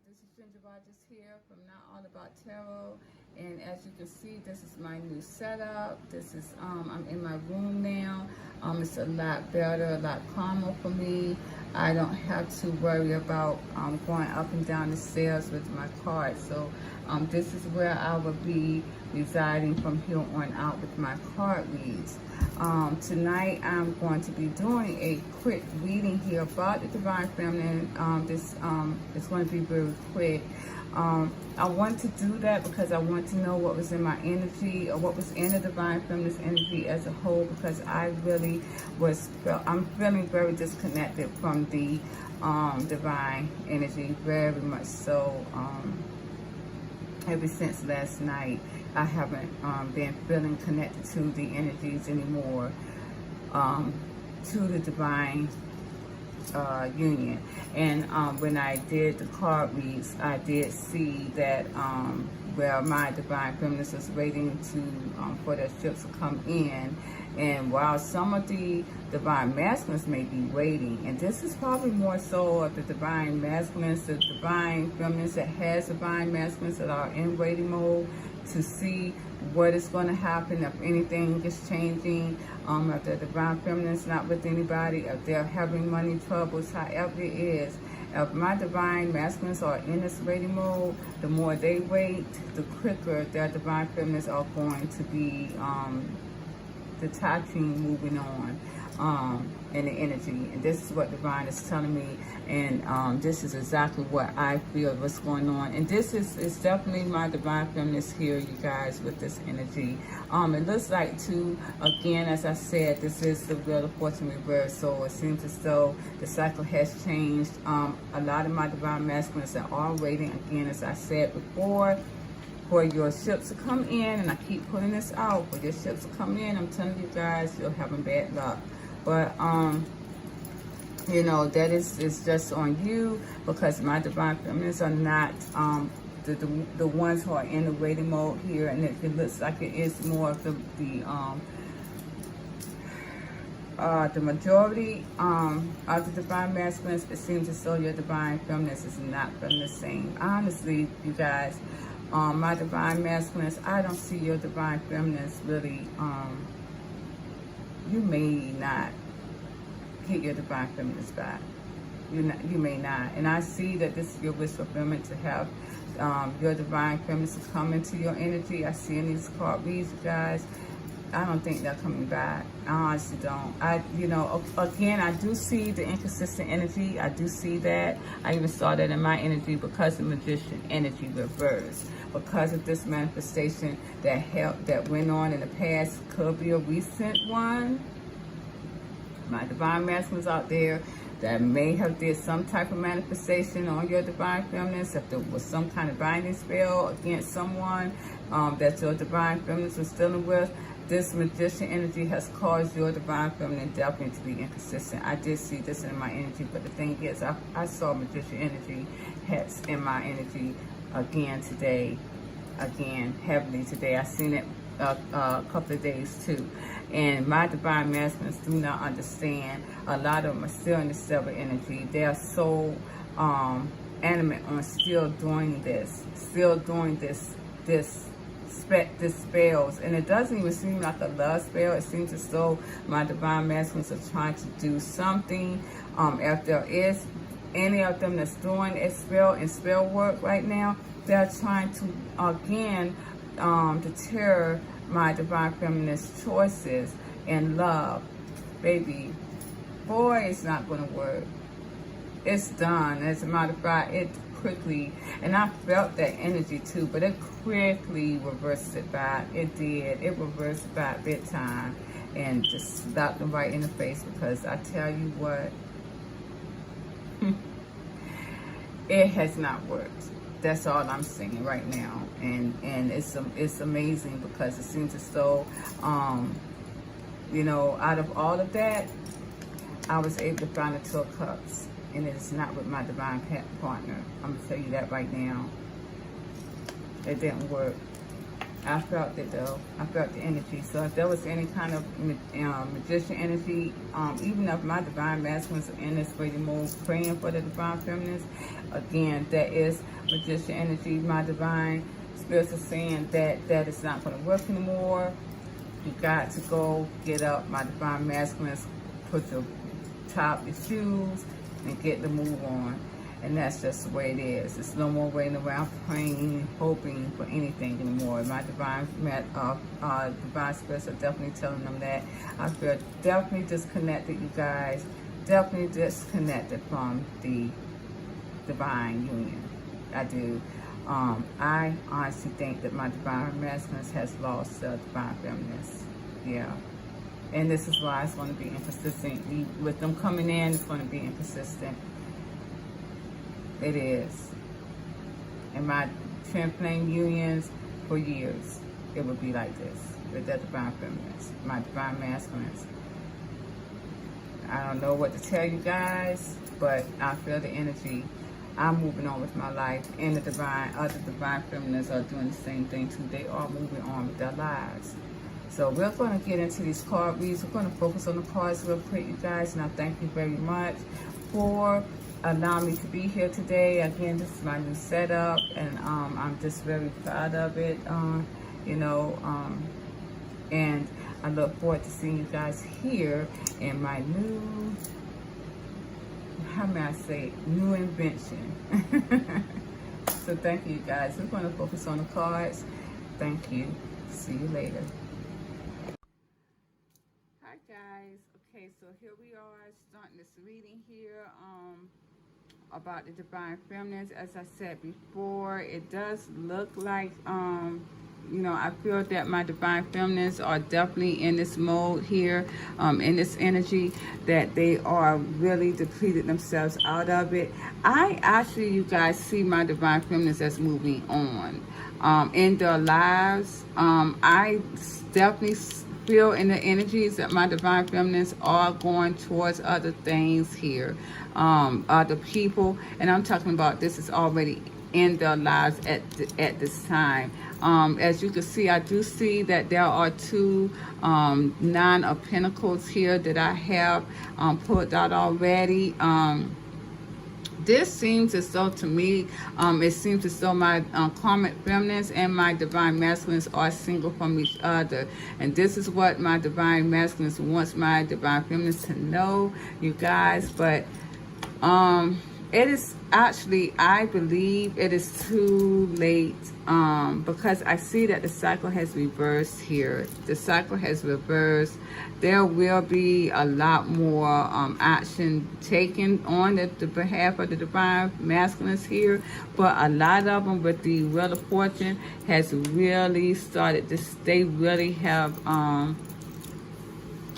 This is Ginger Rogers here from Not All About Tarot, and as you can see, this is my new setup. This is I'm in my room now. It's a lot better, a lot calmer for me. I don't have to worry about going up and down the stairs with my cards. So this is where I will be residing from here on out with my card reads. Tonight I'm going to be doing a quick reading here about the Divine Feminine. This is going to be very quick. I want to do that because I want to know what was in my energy, or what was in the Divine Feminine's energy as a whole, because I really I'm feeling very disconnected from the divine energy, very much so. Ever since last night, I haven't been feeling connected to the energies anymore, to the divine union. And when I did the card reads, I did see that where my divine feminist was waiting to for their ships to come in, and while some of the divine masculines may be waiting, and this is probably more so of the divine masculines, the divine feminines that has divine masculines that are in waiting mode to see what is going to happen, if anything is changing, if the divine feminine is not with anybody, if they're having money troubles, however it is. If my divine masculines are in this waiting mode, the more they wait, the quicker their divine feminines are going to be detaching, moving on in the energy. And this is what divine is telling me, and this is exactly what I feel what's going on. And this is definitely my divine feminist here, you guys, with this energy. It looks like too, again, as I said, this is the Wheel of Fortune reverse, so it seems as though the cycle has changed. A lot of my divine masculines that are waiting, again, as I said before, for your ships to come in, and I keep putting this out, for your ships to come in, I'm telling you guys, you're having bad luck. But you know, that is just on you, because my divine feminines are not the ones who are in the waiting mode here, and it looks like it is more of the majority of the divine masculines. It seems as though your divine feminines is not feeling the same. Honestly, you guys, my divine masculines, I don't see your divine feminines really. You may not get your divine feminines back. You may not. And I see that this is your wish fulfillment, to have your divine feminines to come into your energy. I see in these card reads, you guys, I don't think they're coming back. I honestly don't. You know, again, I do see the inconsistent energy. I do see that. I even saw that in my energy, because the Magician energy reversed. Because of this manifestation that went on in the past, could be a recent one. My divine masculines out there that may have did some type of manifestation on your divine feminines, if there was some kind of binding spell against someone that your divine feminines was dealing with. This Magician energy has caused your divine feminine definitely to be inconsistent. I did see this in my energy, but the thing is, I saw Magician energy has in my energy again today, again heavily today. I seen it a couple of days too. And my divine masculines do not understand. A lot of them are still in the silver energy. They are so animate on still doing this spells, and it doesn't even seem like a love spell. It seems as though my divine masculines are trying to do something. If there is any of them that's doing a spell and spell work right now, they're trying to again deter my divine feminine's choices in love. Baby boy, it's not going to work. It's done. As a matter of fact, it quickly, and I felt that energy too, but it quickly reversed it back. It did. It reversed it back big time, and just slapped them right in the face, because I tell you what, it has not worked. That's all I'm saying right now, and it's amazing, because it seems as though you know, out of all of that, I was able to find the Two of Cups, and it is not with my divine partner. I'm gonna tell you that right now. It didn't work. I felt it though. I felt the energy. So if there was any kind of magician energy, even if my divine masculines are in this waiting mode praying for the divine feminines, again, that is magician energy. My divine spirits are saying that that is not going to work anymore. You got to go get up, my divine masculines, put your top your shoes and get the move on. And that's just the way it is. It's no more waiting around praying, hoping for anything anymore. My divine spirits are definitely telling them that. I feel definitely disconnected, you guys. Definitely disconnected from the divine union. I do. I honestly think that my divine masculines has lost the divine feminines. Yeah. And this is why it's going to be inconsistent. With them coming in, it's going to be inconsistent. It is. In my twin flame unions for years, it would be like this with the divine feminines, my divine masculines. I don't know what to tell you guys, but I feel the energy. I'm moving on with my life, and the other divine feminines are doing the same thing too. They are moving on with their lives. So we're going to get into these card reads. We're going to focus on the cards real quick, you guys, and I thank you very much for allowing me to be here today. Again, this is my new setup, and I'm just very proud of it, and I look forward to seeing you guys here in my new, how may I say, new invention. So thank you, guys. We're going to focus on the cards. Thank you. See you later. Hi guys. Okay, so here we are starting this reading here about the divine feminines. As I said before, it does look like I feel that my divine feminines are definitely in this mode here, in this energy, that they are really depleted themselves out of it. I actually, you guys, see my divine feminines as moving on in their lives. I definitely feel in the energies that my divine feminines are going towards other things here, other people, and I'm talking about this is already in their lives at this time. As you can see, I do see that there are two Nine of Pentacles here that I have pulled out already. This seems as though, to me, it seems as though my karmic feminines and my divine masculines are single from each other. And this is what my divine masculines wants my divine feminines to know, you guys. But it is actually, I believe it is too late, because I see that the cycle has reversed here. The cycle has reversed. There will be a lot more action taken on the behalf of the divine masculines here, but a lot of them with the Wheel of Fortune has really started this. They really have,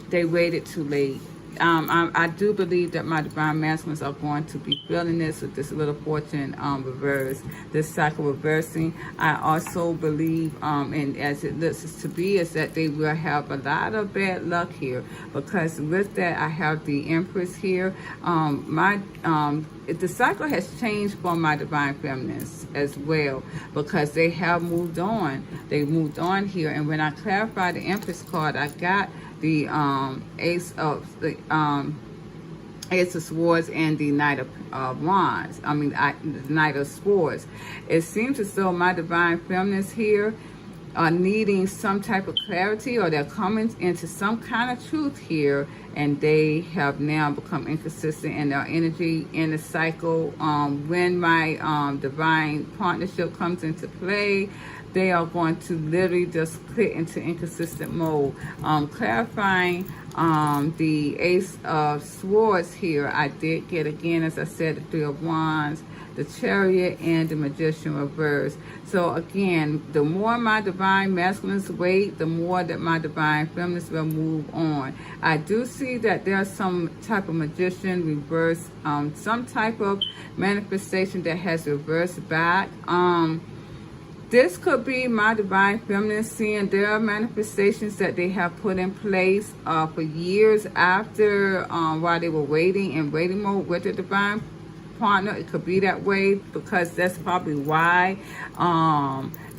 they waited too late. I do believe that my divine masculines are going to be feeling this with this Wheel of Fortune reverse, this cycle reversing. I also believe, and as it looks to be, is that they will have a lot of bad luck here, because with that I have the Empress here. The cycle has changed for my divine feminines as well, because they have moved on. They moved on here, and when I clarified the Empress card, I got the Ace of Swords and the Knight of Wands. The Knight of Swords. It seems as though my divine feminines here are needing some type of clarity, or they're coming into some kind of truth here, and they have now become inconsistent in their energy in the cycle. When my divine partnership comes into play, they are going to literally just click into inconsistent mode. Clarifying the Ace of Swords here, I did get, again, as I said, the Three of Wands, the Chariot, and the Magician reverse. So again, the more my divine masculines wait, the more that my divine feminines will move on. I do see that there's some type of magician reverse, some type of manifestation that has reversed back. This could be my divine feminine seeing their manifestations that they have put in place for years after, while they were waiting in waiting mode with the divine partner. It could be that way, because that's probably why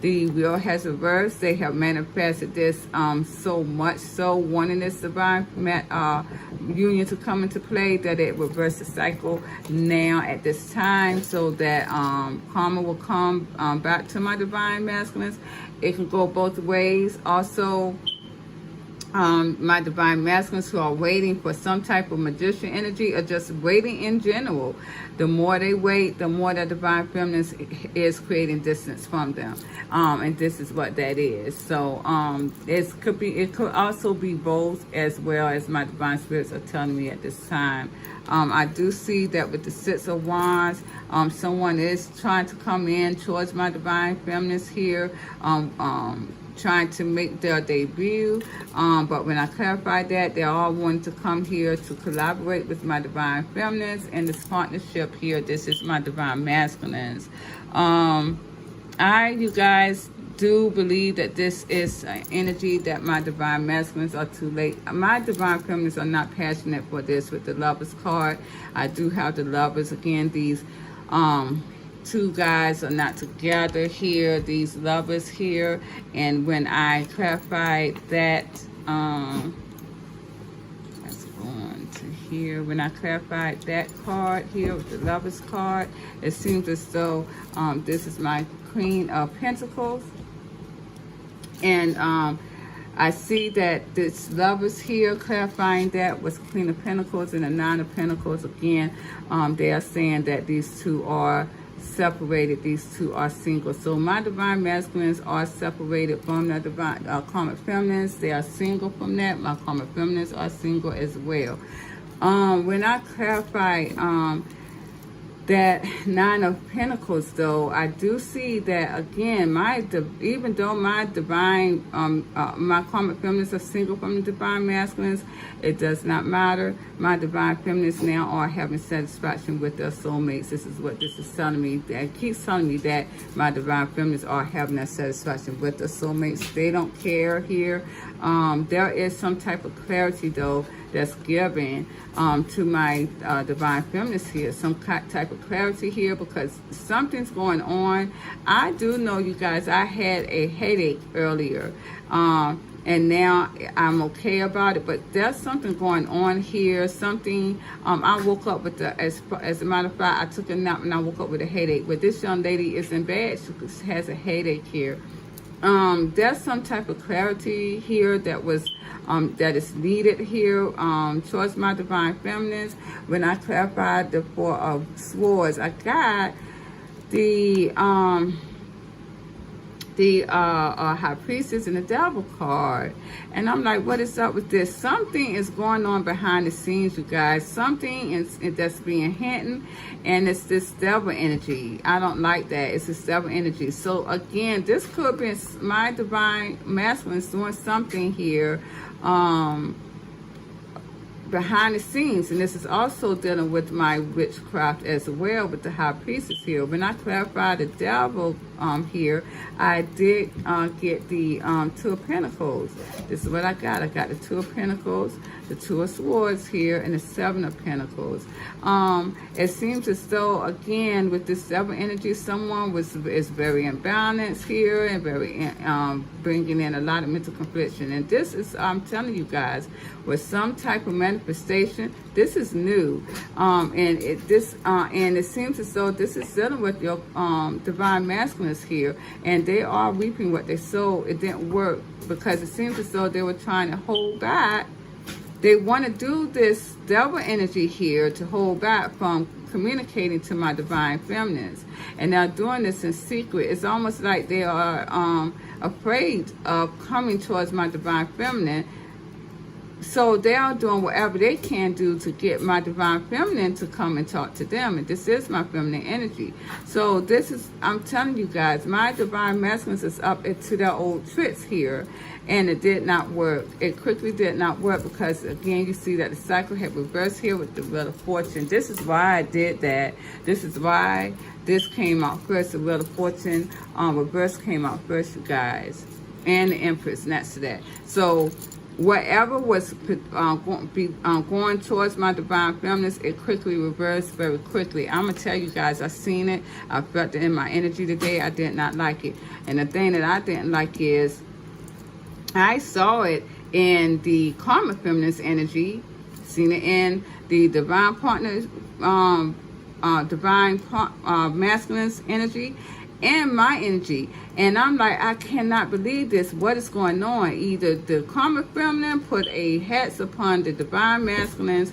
The wheel has reversed. They have manifested this so much so, wanting this divine union to come into play, that it reversed the cycle now at this time, so that karma will come back to my divine masculines. It can go both ways. Also, my divine masculines who are waiting for some type of magician energy, or just waiting in general, the more they wait, the more the divine feminine is creating distance from them, and this is what that is. So it could also be both, as well, as my divine spirits are telling me at this time. I do see that with the Six of Wands, someone is trying to come in towards my divine feminines here, trying to make their debut, but when I clarify that, they all want to come here to collaborate with my divine feminines in this partnership here. This is my divine masculines. You guys do believe that this is an energy that my divine masculines are too late. My divine feminines are not passionate for this. With the Lovers card, I do have the Lovers. Again, these two guys are not together here, these lovers here. And when I clarified that, let's go on to here. When I clarified that card here with the Lovers card, it seems as though this is my Queen of Pentacles. And I see that this Lovers here, clarifying that, was Queen of Pentacles and the Nine of Pentacles. Again, they are saying that these two are separated, these two are single. So my divine masculines are separated from the divine karmic feminines. They are single from that. My karmic feminines are single as well. When I clarify that Nine of Pentacles, though, I do see that, again, even though my divine my karmic feminines are single from the divine masculines, it does not matter. My divine feminines now are having satisfaction with their soulmates. This is what this is telling me. It keeps telling me that my divine feminines are having that satisfaction with their soulmates. They don't care here. There is some type of clarity, though, that's given to my divine feminines here. Some type of clarity here, because something's going on. I do know, you guys, I had a headache earlier, and now I'm okay about it, but there's something going on here. Something, I woke up with as a matter of fact, I took a nap and I woke up with a headache, but this young lady is in bed. She has a headache here. There's some type of clarity here that was that is needed here towards my divine feminines. When I clarified the Four of Swords, I got the High Priestess and the Devil card, and I'm like, what is up with this? Something is going on behind the scenes, you guys. Something that's being hinted, and it's this devil energy. I don't like that. It's this devil energy. So again, this could be my divine masculines doing something here behind the scenes, and this is also dealing with my witchcraft as well, with the High Priestess here. When I clarify the Devil here, I did get the Two of Pentacles. This is what I got. I got the Two of Pentacles, the Two of Swords here, and the Seven of Pentacles. It seems as though, again, with this devil energy, someone is very imbalanced here, and very bringing in a lot of mental confliction. And this is, I'm telling you guys, with some type of manifestation. This is new, and it seems as though this is dealing with your divine masculines here, and they are reaping what they sowed. It didn't work because it seems as though they were trying to hold back. They want to do this devil energy here to hold back from communicating to my divine feminines, and they're doing this in secret. It's almost like they are afraid of coming towards my divine feminine. So they are doing whatever they can do to get my divine feminine to come and talk to them. And this is my feminine energy. So this is, I'm telling you guys, my divine masculines is up into their old tricks here. And it did not work. It quickly did not work because, again, you see that the cycle had reversed here with the Wheel of Fortune. This is why I did that. This is why this came out first. The Wheel of Fortune reverse came out first, you guys. And the Empress next to that. So whatever was going towards my divine feminine, it quickly reversed very quickly. I'm going to tell you guys, I seen it. I felt it in my energy today. I did not like it. And the thing that I didn't like is I saw it in the karmic feminine's energy, seen it in the divine partner's, masculine's energy, and my energy. And I'm like, I cannot believe this. What is going on? Either the karmic feminine put a hex upon the divine masculines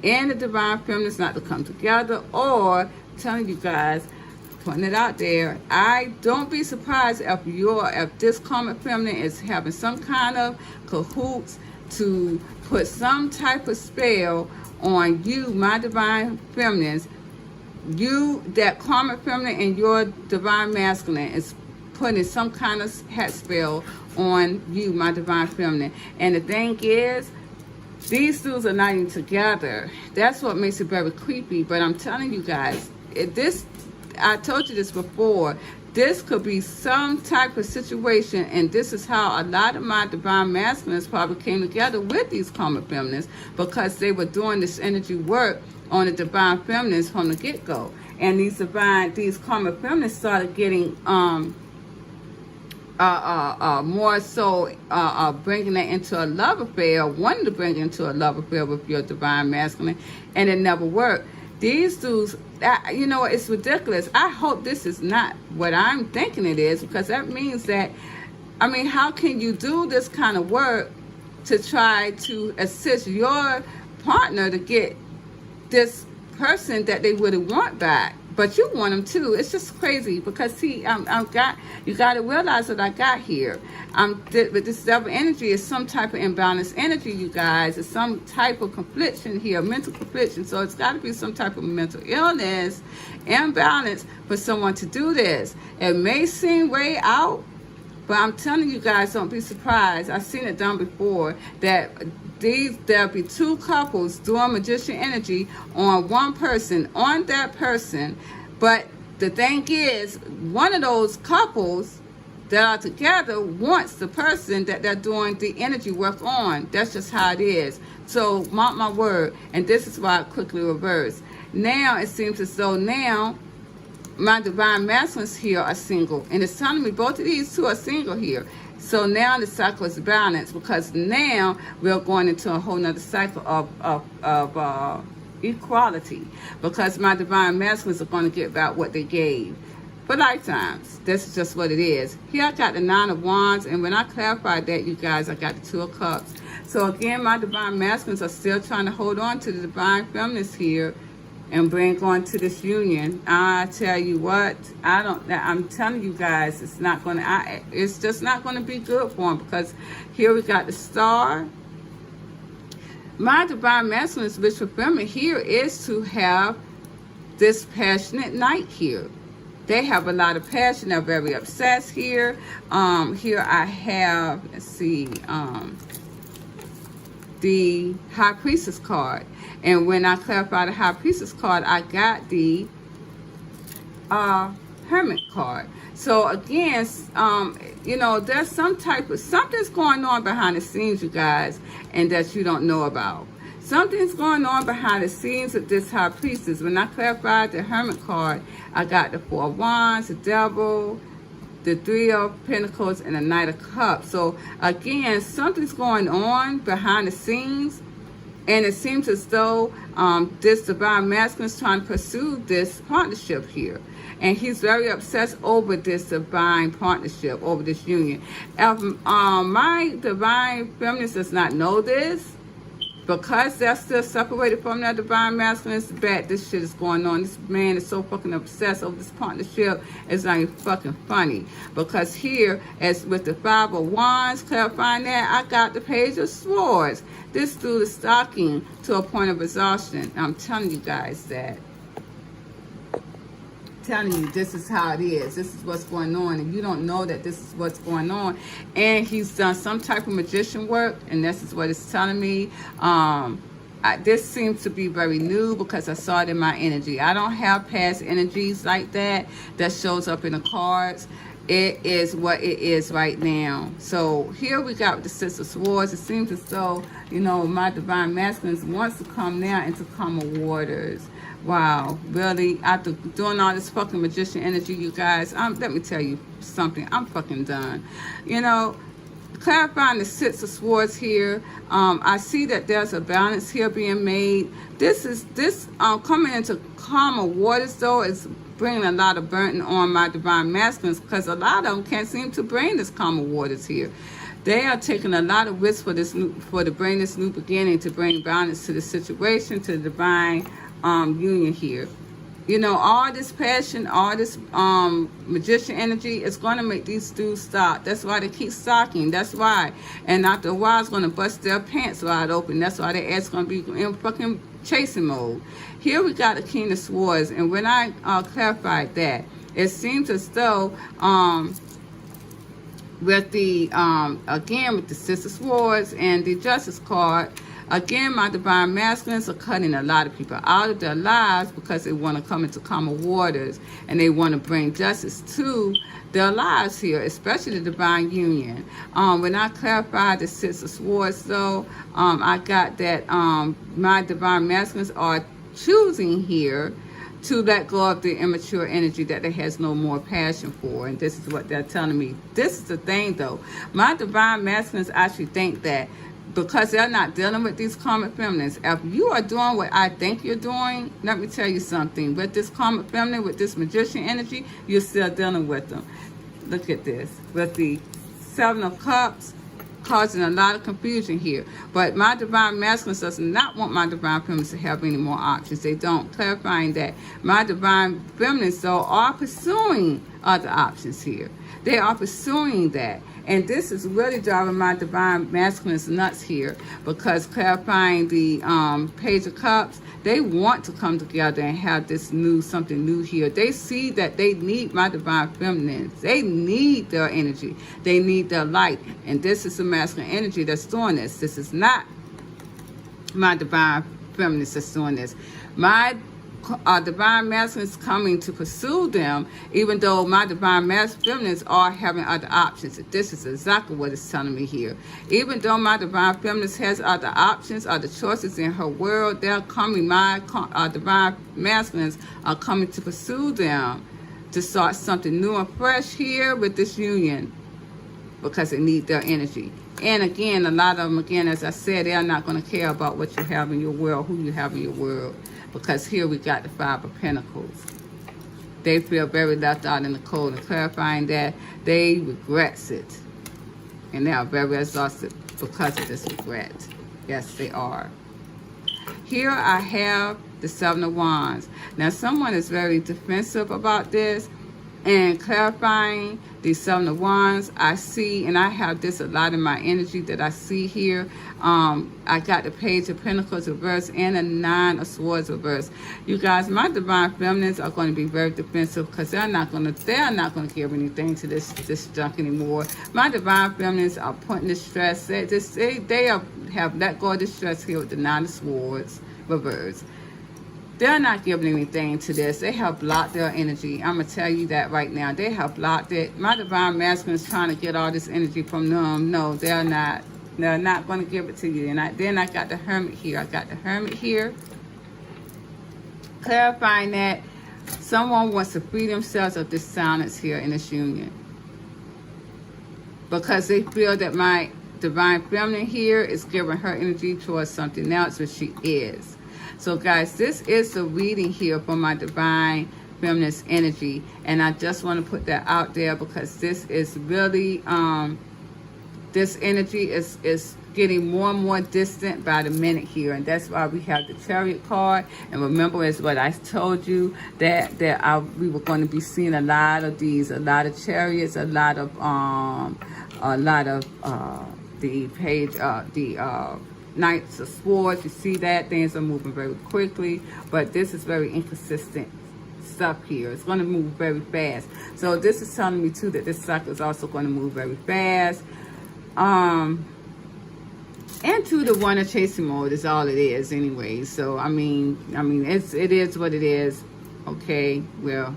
and the divine feminines not to come together, or telling you guys, putting it out there, I don't be surprised if this karmic feminine is having some kind of cahoots to put some type of spell on you, my divine feminines. You, that karmic feminine, and your divine masculine is putting some kind of hat spell on you, my divine feminine. And the thing is, these dudes are not even together. That's what makes it very creepy. But I'm telling you guys, I told you this before, this could be some type of situation, and this is how a lot of my divine masculines probably came together with these karmic feminines, because they were doing this energy work on the divine feminines from the get-go. And these karmic feminines started getting more so bringing it into a love affair, wanting to bring it into a love affair with your divine masculine, and it never worked. These dudes, you know, it's ridiculous. I hope this is not what I'm thinking it is, because that means that, I mean, how can you do this kind of work to try to assist your partner to get this person that they really want back, but you want them too? It's just crazy, because see, you got to realize what I got here. But this devil energy is some type of imbalanced energy, you guys. It's some type of confliction here, mental confliction. So it's got to be some type of mental illness, imbalance for someone to do this. It may seem way out, but I'm telling you guys, don't be surprised. I've seen it done before, that there'll be two couples doing magician energy on one person, on that person. But the thing is, one of those couples that are together wants the person that they're doing the energy work on. That's just how it is. So mark my word. And this is why it quickly reversed. Now it seems as though now my divine masculines here are single, and it's telling me both of these two are single here. So now the cycle is balanced, because now we're going into a whole nother cycle of equality, because my divine masculines are going to get back what they gave for lifetimes. This is just what it is. Here I got the 9 of Wands, and when I clarified that, you guys, I got the 2 of Cups. So again, my divine masculines are still trying to hold on to the divine feminines here and bring on to this union. I tell you what, I'm telling you guys, it's just not going to be good for them, because here we got the Star. My divine masculine's wish fulfillment here is to have this passionate knight here. They have a lot of passion. They're very obsessed here. Here I have, let's see, the High Priestess card. And when I clarified the High Priestess card, I got the Hermit card. So again, you know, there's something's going on behind the scenes, you guys, and that you don't know about. Something's going on behind the scenes of this High Priestess. When I clarified the Hermit card, I got the 4 of Wands, the Devil, the 3 of Pentacles, and the Knight of Cups. So again, something's going on behind the scenes, and it seems as though this divine masculine is trying to pursue this partnership here. And he's very obsessed over this divine partnership, over this union. If my divine feminine does not know this, because they're still separated from their divine masculine, it's bad. This shit is going on. This man is so fucking obsessed over this partnership. It's not even fucking funny. Because here, as with the 5 of Wands, clarifying that, I got the Page of Swords. This dude is stalking to a point of exhaustion. I'm telling you guys that. Telling you, this is how it is. This is what's going on, and you don't know that this is what's going on. And he's done some type of magician work, and this is what it's telling me. This seems to be very new, because I saw it in my energy. I don't have past energies like that shows up in the cards. it is what it is right now. So here we got the Six of Swords. It seems as though, you know, my divine masculine wants to come now into calmer waters. Wow, really? After doing all this fucking magician energy, you guys, let me tell you something. I'm fucking done. You know, clarifying the Six of Swords here. I see that there's a balance here being made. This coming into calmer waters, though, is bringing a lot of burden on my divine masculines, because a lot of them can't seem to bring this calmer waters here. They are taking a lot of risks to bring this new beginning, to bring balance to the situation, to the divine union here. You know, all this passion, all this magician energy is going to make these dudes stop. That's why they keep stalking. That's why. And after a while, it's going to bust their pants wide open. That's why their ass going to be in fucking chasing mode. Here we got the King of Swords. And when I clarified that, it seems as though with the, again, with the Six of Swords and the Justice card, again, my divine masculines are cutting a lot of people out of their lives because they want to come into calmer waters and they want to bring justice to their lives here, especially the divine union. When I clarified the Six of Swords, though, I got that my divine masculines are choosing here to let go of the immature energy that they has no more passion for. And this is what they're telling me. This is the thing, though. My divine masculines actually think that because they're not dealing with these karmic feminines, if you are doing what I think you're doing, let me tell you something. With this karmic feminine, with this magician energy, you're still dealing with them. Look at this. With the Seven of Cups, causing a lot of confusion here. But my divine masculine does not want my divine feminines to have any more options. They don't. Clarifying that my divine feminines, though, are pursuing other options here. They are pursuing that. And this is really driving my divine masculines nuts here, because clarifying the Page of Cups, they want to come together and have this something new here. They see that they need my divine feminines. They need their energy. They need their light. And this is the masculine energy that's doing this. This is not my divine feminines that's doing this. My divine masculine is coming to pursue them, even though my divine feminines are having other options. This is exactly what it's telling me here. Even though my divine feminines has other options, other choices in her world, they're coming. My divine masculines are coming to pursue them, to start something new and fresh here with this union, because they need their energy. And again, a lot of them, again, as I said, they are not going to care about what you have in your world, who you have in your world. Because here we got the Five of Pentacles. They feel very left out in the cold, and clarifying that they regrets it. And they are very exhausted because of this regret. Yes, they are. Here I have the Seven of Wands. Now, someone is very defensive about this. And clarifying the Seven of Wands, I see, and I have this a lot in my energy that I see here. I got the Page of Pentacles reverse and a Nine of Swords reverse. You guys, my divine feminines are going to be very defensive, because they're not going to give anything to this junk anymore. My divine feminines are putting the stress. They have let go of the stress here with the Nine of Swords reverse. They're not giving anything to this. They have blocked their energy. I'm going to tell you that right now. They have blocked it. My divine masculine is trying to get all this energy from them. No, they're not. They're not going to give it to you. And then I got the Hermit here. I got the Hermit here. Clarifying that someone wants to free themselves of this silence here in this union, because they feel that my divine feminine here is giving her energy towards something else, which she is. So guys, this is the reading here for my divine feminist energy, and I just want to put that out there, because this is really this energy is getting more and more distant by the minute here, and that's why we have the Chariot card. And remember, as what I told you, that we were going to be seeing a lot of these, a lot of chariots, a lot of the page, the Knights of Swords. You see that things are moving very quickly, but this is very inconsistent stuff here. It's going to move very fast. So this is telling me too that this cycle is also going to move very fast. Into the one of chasing mode is all it is anyway. So I mean it is what it is. Okay, well,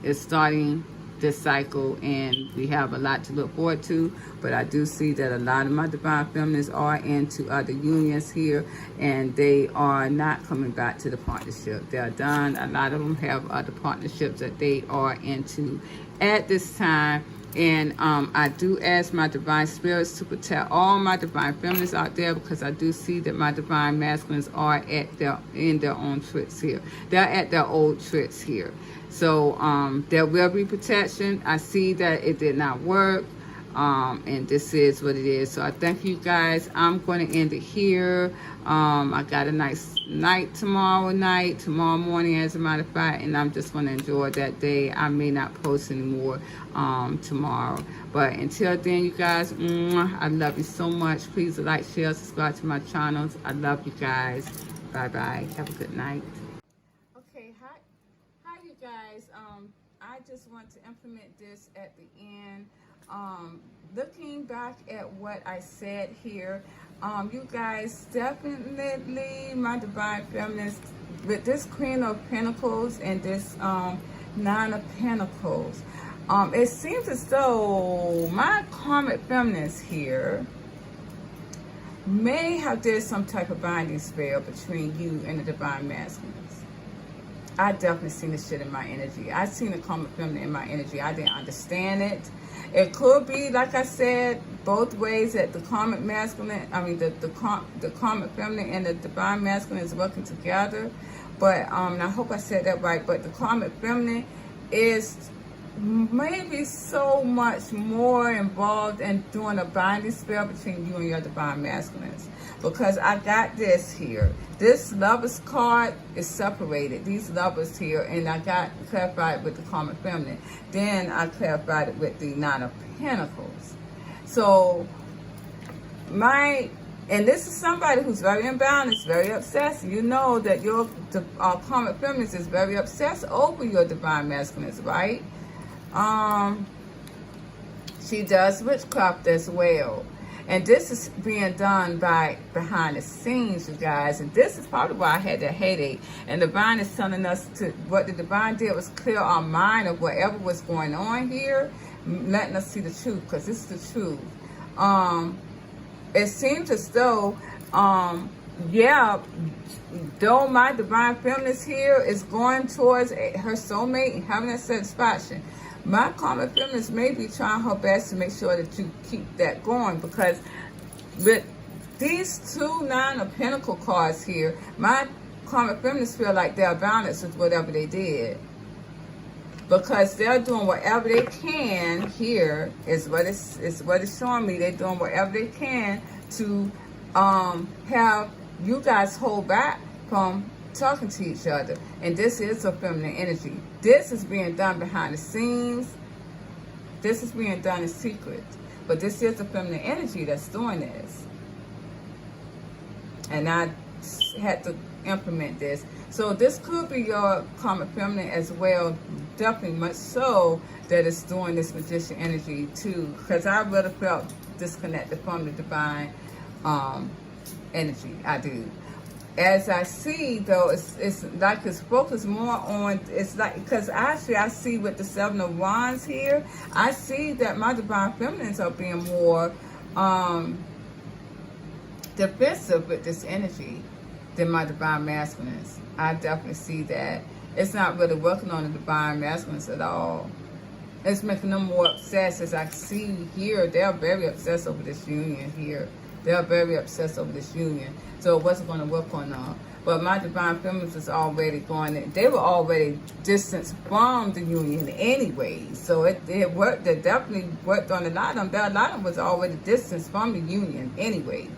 it's starting this cycle, and we have a lot to look forward to. But I do see that a lot of my divine feminines are into other unions here, and they are not coming back to the partnership. They're done. A lot of them have other partnerships that they are into at this time. And I do ask my divine spirits to protect all my divine feminines out there, because I do see that my divine masculines are in their own tricks here. They're at their old tricks here. So there will be protection. I see that it did not work. And this is what it is. So I thank you guys. I'm going to end it here. I got a nice night tomorrow morning, as a matter of fact, and I'm just going to enjoy that day. I may not post anymore tomorrow, but until then, you guys, I love you so much. Please like, share, subscribe to my channels. I love you guys. Bye bye. Have a good night. Okay, hi you guys. I just want to implement this at the end. Looking back at what I said here, you guys, definitely my divine feminines, with this Queen of Pentacles and this Nine of Pentacles, it seems as though my karmic feminines here may have did some type of binding spell between you and the divine masculines. I definitely seen this shit in my energy. I seen the karmic feminine in my energy. I didn't understand it. It could be, like I said, both ways, that the karmic masculine, the karmic feminine and the divine masculine is working together. But I hope I said that right. But the karmic feminine is maybe so much more involved in doing a binding spell between you and your divine masculines. Because I got this here. This Lovers card is separated. These Lovers here, and I got clarified with the karmic feminine. Then I clarified it with the Nine of Pentacles. So and this is somebody who's very imbalanced, very obsessed. You know that your karmic feminine is very obsessed over your divine masculines, right? She does witchcraft as well. And this is being done behind the scenes, you guys. And this is probably why I had that headache. And the divine is telling us what the divine did was clear our mind of whatever was going on here, letting us see the truth, because this is the truth. It seems as though, though my divine feminine here is going towards her soulmate and having that satisfaction, my karmic feminine may be trying her best to make sure that you keep that going, because with these two Nine of Pentacles cards here, my karmic feminine feel like they're balanced with whatever they did, because they're doing whatever they can. Here is what it's showing me. They're doing whatever they can to have you guys hold back from talking to each other. And this is a feminine energy. This is being done behind the scenes. This is being done in secret. But this is a feminine energy that's doing this. And I had to implement this. So this could be your karmic feminine as well. Definitely much so that it's doing this magician energy too. Because I really felt disconnected from the divine energy. I do. As I see, though, it's like it's focused more on, it's like, because actually I see with the Seven of Wands here, I see that my divine feminines are being more defensive with this energy than my divine masculines. I definitely see that. It's not really working on the divine masculines at all. It's making them more obsessed. As I see here, they're very obsessed over this union here. They're very obsessed over this union. So it wasn't going to work on them. But my divine feminines was already going, they were already distanced from the union anyway. So it worked, it definitely worked on a lot of them. A lot of them was already distanced from the union anyways.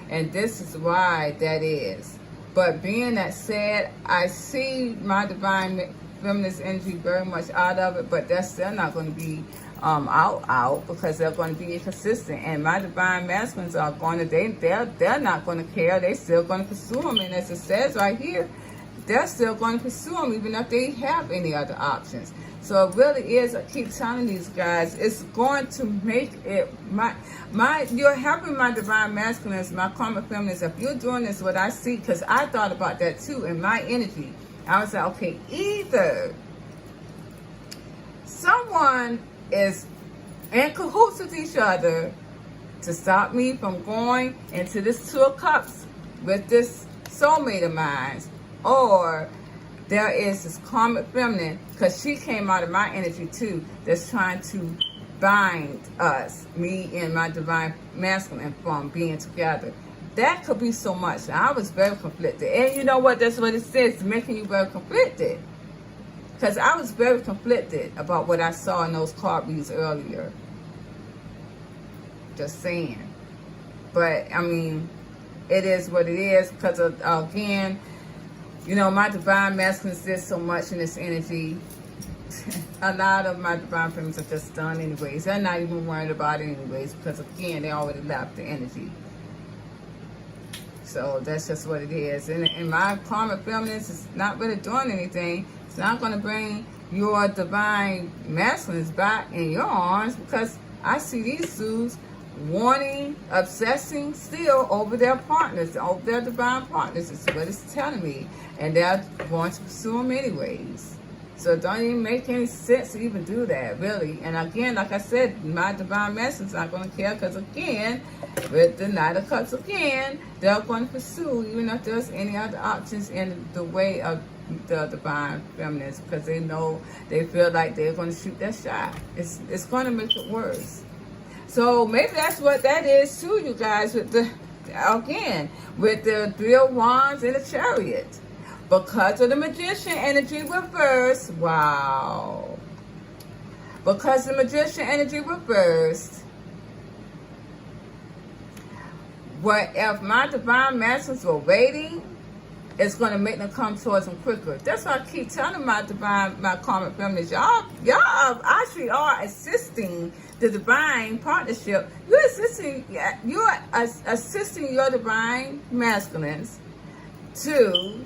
And this is why that is. But being that said, I see my divine feminist energy very much out of it, but that's still not going to be out because they're going to be inconsistent. And my divine masculines are going to, they're not going to care. They're still going to pursue them. And as it says right here, they're still going to pursue them even if they have any other options. So it really is, I keep telling these guys, it's going to make it, you're helping my divine masculines, my karmic feminines. If you're doing this, what I see, because I thought about that too in my energy. I was like, okay, either someone is in cahoots with each other to stop me from going into this Two of Cups with this soulmate of mine, or there is this karmic feminine, because she came out of my energy too, that's trying to bind us, me and my divine masculine, from being together. That could be so much. I was very conflicted. And you know what? That's what it says, making you very conflicted. Because I was very conflicted about what I saw in those card reads earlier. Just saying. But, I mean, it is what it is. Because, again, you know, my divine masculine did so much in this energy. A lot of my divine feminines are just done anyways. They're not even worried about it anyways. Because, again, they already left the energy. So that's just what it is. And my karmic feminines is not really doing anything. It's not going to bring your divine masculines back in your arms, because I see these dudes wanting, obsessing still over their partners, over their divine partners. Is what it's telling me. And they're going to pursue them anyways. So it don't even make any sense to even do that, really. And again, like I said, my divine masculine's not going to care, because again, with the Knight of Cups again, they're going to pursue, even if there's any other options in the way of the divine feminines, because they know, they feel like they're going to shoot that shot. It's going to make it worse. So maybe that's what that is too, you guys, with the, again, with the Three of Wands and the Chariot. Because of the Magician energy reversed, wow. Because the Magician energy reversed, what if my divine masculines were waiting, it's going to make them come towards them quicker. That's why I keep telling my karmic feminines, y'all actually are assisting the divine partnership. You're assisting your divine masculines to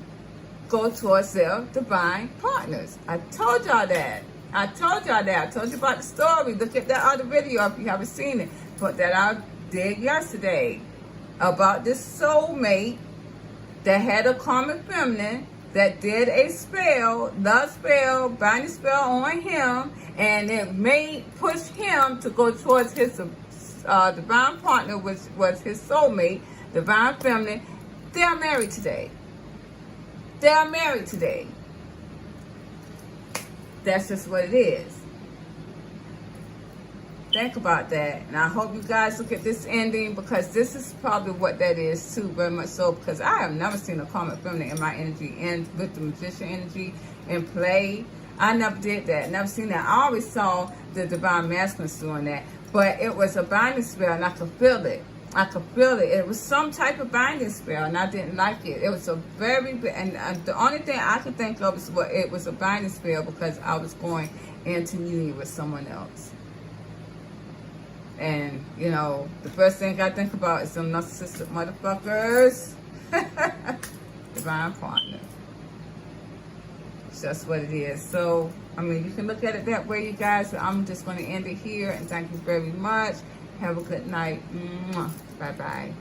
go towards their divine partners. I told y'all that. I told y'all that. I told you about the story. Look at that other video if you haven't seen it. But that I did yesterday about this soulmate that had a karmic feminine that did a spell, love spell, binding spell on him, and it pushed him to go towards his divine partner, which was his soulmate, divine feminine. They are married today. They are married today. That's just what it is. Think about that. And I hope you guys look at this ending, because this is probably what that is too, very much so, because I have never seen a karmic feminine in my energy and with the Magician energy in play. I never did that. Never seen that. I always saw the divine masculine doing that. But it was a binding spell, and I could feel it. I could feel it. It was some type of binding spell, and I didn't like it. It was a very, and the only thing I could think of is what it was a binding spell, because I was going into union with someone else. And, you know, the first thing I think about is some narcissistic motherfuckers. Divine partner. It's just what it is. So, I mean, you can look at it that way, you guys. But I'm just going to end it here, and thank you very much. Have a good night. Bye-bye.